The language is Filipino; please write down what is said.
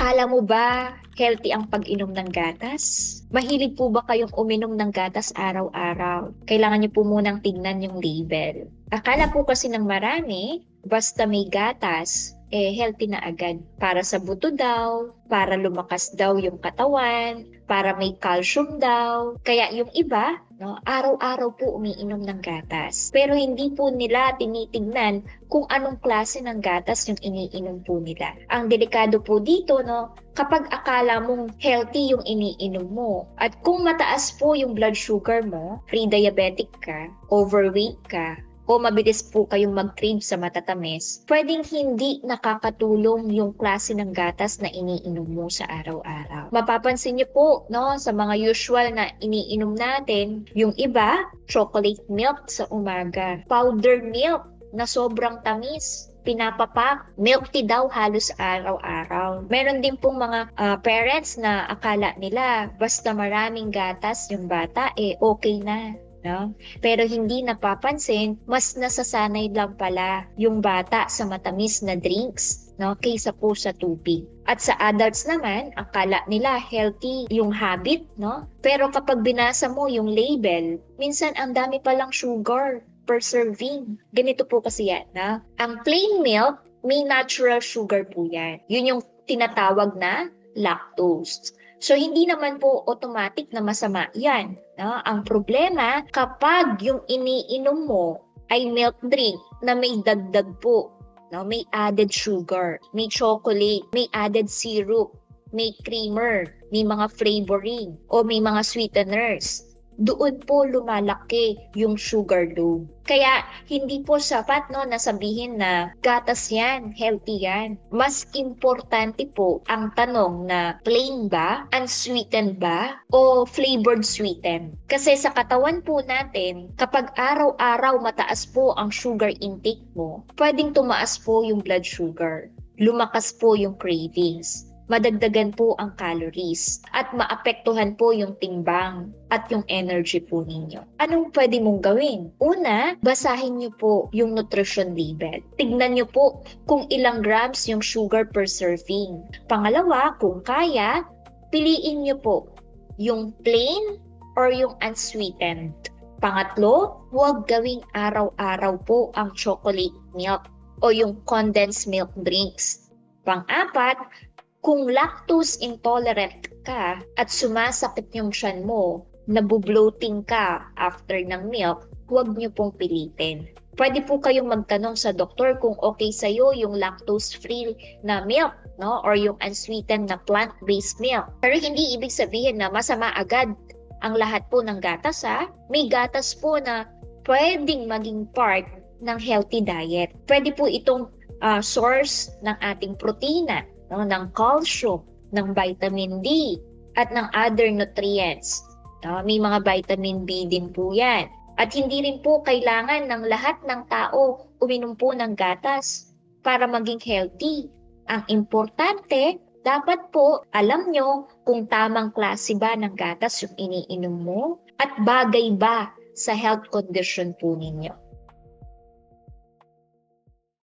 Akala mo ba healthy ang pag-inom ng gatas? Mahilig po ba kayong uminom ng gatas araw-araw? Kailangan niyo po munang tignan yung label. Akala po kasi ng marami, basta may gatas, healthy na agad. Para sa buto daw, para lumakas daw yung katawan, para may calcium daw. Kaya yung iba, no, araw-araw po umiinom ng gatas. Pero hindi po nila tinitignan kung anong klase ng gatas yung iniinom po nila. Ang delikado po dito, no, kapag akala mong healthy yung iniinom mo at kung mataas po yung blood sugar mo, pre-diabetic ka, overweight ka, o mabilis po kayong mag-crave sa matatamis, pwedeng hindi nakakatulong yung klase ng gatas na iniinom mo sa araw-araw. Mapapansin niyo po, no, sa mga usual na iniinom natin, yung iba, chocolate milk sa umaga, powder milk na sobrang tamis, pinapapak, milk tea daw halos araw-araw. Meron din pong mga parents na akala nila basta maraming gatas yung bata, okay na. No? Pero hindi napapansin, mas nasasanay lang pala yung bata sa matamis na drinks, no, kaysa po sa tubig. At sa adults naman, akala nila healthy yung habit, no? Pero kapag binasa mo yung label, minsan ang dami palang sugar per serving. Ganito po kasi yan, na ang plain milk, may natural sugar po yan. Yun yung tinatawag na lactose. So, hindi naman po automatic na masama yan. No? Ang problema, kapag yung iniinom mo ay milk drink na may dagdag po, no? May added sugar, may chocolate, may added syrup, may creamer, may mga flavoring, o may mga sweeteners, doon po lumalaki yung sugar load. Kaya hindi po sapat, no, na sabihin na gatas yan, healthy yan. Mas importante po ang tanong na plain ba, unsweetened ba, o flavored sweetened. Kasi sa katawan po natin, kapag araw-araw mataas po ang sugar intake mo, pwedeng tumaas po yung blood sugar, lumakas po yung cravings, madagdagan po ang calories, at maapektuhan po yung timbang at yung energy po ninyo. Anong pwede mong gawin? Una, basahin niyo po yung nutrition label. Tignan niyo po kung ilang grams yung sugar per serving. Pangalawa, kung kaya, piliin niyo po yung plain or yung unsweetened. Pangatlo, huwag gawing araw-araw po ang chocolate milk o yung condensed milk drinks. Pang-apat, kung lactose intolerant ka at sumasakit yung tiyan mo, nabubloating ka after ng milk, huwag niyo pong pilitin. Pwede po kayong magtanong sa doktor kung okay sa'yo yung lactose-free na milk, no? Or yung unsweetened na plant-based milk. Pero hindi ibig sabihin na masama agad ang lahat po ng gatas, ha? May gatas po na pwedeng maging part ng healthy diet. Pwede po itong source ng ating protina, no, ng calcium, ng vitamin D, at ng other nutrients. No, may mga vitamin B din po yan. At hindi rin po kailangan ng lahat ng tao uminom po ng gatas para maging healthy. Ang importante, dapat po alam nyo kung tamang klase ba ng gatas yung iniinom mo at bagay ba sa health condition po ninyo.